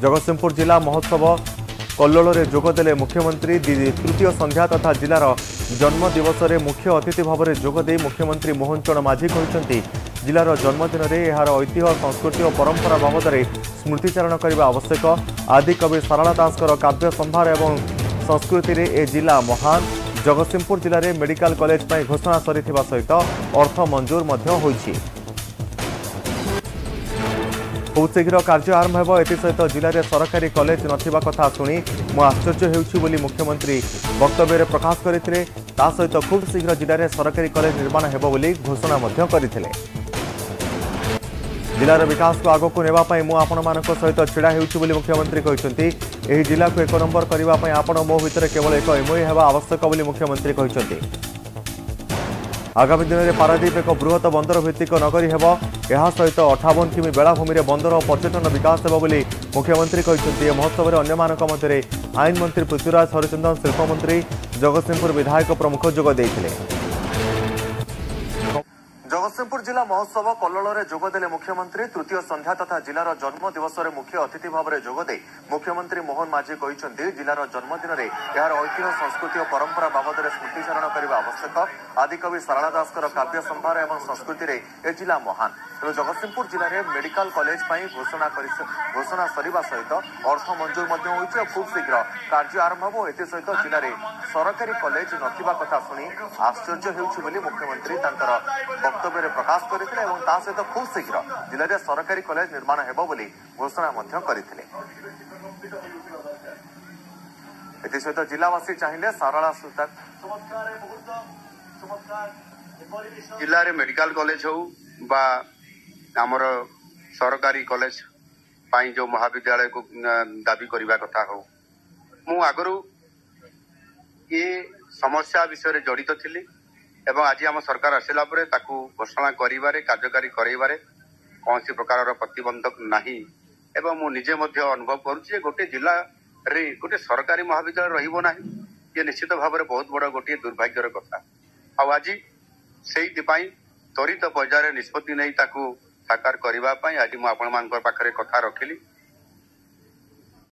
जगतसिंहपुर जिला महोत्सव कल्लोल में जोगदे मुख्यमंत्री तृतीय संध्या तथा जिलार जन्मदिवस में मुख्य अतिथि भाव में जोगदे मुख्यमंत्री मोहन चरण माझी कहते जिलार जन्मदिन में यार ऐतिह्य संस्कृति और परंपरा बाबद स्मृतिचारण करने आवश्यक। आदिकवि सारला दासकर काव्य संभार और संस्कृति में ए जिला महान। जगतसिंहपुर जिले में मेडिकल कॉलेज पर घोषणा सरी सहित अर्थ मंजूर होईछि। बहुत शीघ्र कार्य आरंभ हो एसहित जिले में सरकारी कॉलेज नथिबा कथा शुणी मु आश्चर्य होउछि बोली मुख्यमंत्री वक्तव्य प्रकाश करते। सहित खूब शीघ्र जिले में सरकारी कॉलेज निर्माण हेबो बोली घोषणा करते। जिलार विकास को आगक नेबाई मु आपण मानक सहित छिड़ा होउछि बोली मुख्यमंत्री कहते। एही जिला को एक नंबर करने आपण मो भितर केवल एक एमओयू हेबा आवश्यक बोली मुख्यमंत्री कहते। आगामी दिन में पारादीप एक बृहत बंदर भित्तिक नगरी हेब। यह सहित 58 किमी बेलाभूमि में बंदर और पर्यटन विकास हेब बोली मुख्यमंत्री कहते। महोत्सव में अन्य मानक मध्य आईन मंत्री पृथ्वीराज हरिचंदन, शिल्पमंत्री, जगतसिंहपुर विधायक प्रमुख जोग देइथिले। जगतसिंहपुर जिला महोत्सव कल्लोल में जोगदे मुख्यमंत्री तृतीय संध्या तथा जिलार जन्मदिवस में मुख्य अतिथि भाव में जोगदे मुख्यमंत्री मोहन माझी कहते जिलार जन्मदिन में यार ऐतिह्य संस्कृति और परंपरा बाबद स्मृतिचारण करने आवश्यक। आदिकवि सारला दासकर काव्य संभार और संस्कृति में ए जिला महान। तेणु जगतसिंहपुर जिले में मेडिकल कॉलेज पर घोषणा सरिबा सहित अर्थ मंजूर होईछि। खूब शीघ्र कार्य आरंभ हो एसहित जिले में सरकारी कॉलेज नथिबा कथा शुणी आश्चर्य होउछि बोली मुख्यमंत्री वक्तव्य प्रकाश करते। सहित खूब शीघ्र जिले में सरकारी कॉलेज निर्माण हेबो बोली घोषणा करते। सहित जिलावासी चाहिए सारला जिले में मेडिकल कॉलेज हो बा आमर सरकारी कॉलेज पाई जो महाविद्यालय को दाबी करने कथा हो मु आगरू ये समस्या विषय जड़ित थी एवं आज आम सरकार आसला घोषणा करिबारे कार्यकारी कराइबारे कौन सी प्रकार प्रतिबंधक नहीं। एवं मु निजे मध्य अनुभव करुच्चे गोटे जिला रे गोटे सरकारी महाविद्यालय रहिबो नाही ये निश्चित भाव में बहुत बड़ गोटे दुर्भाग्यर कथा। आज से त्वरित पर्यायर निष्पत्ति नहीं ताकू साकार करने आज मुझे आपण मान पाखरे कथा रखिली।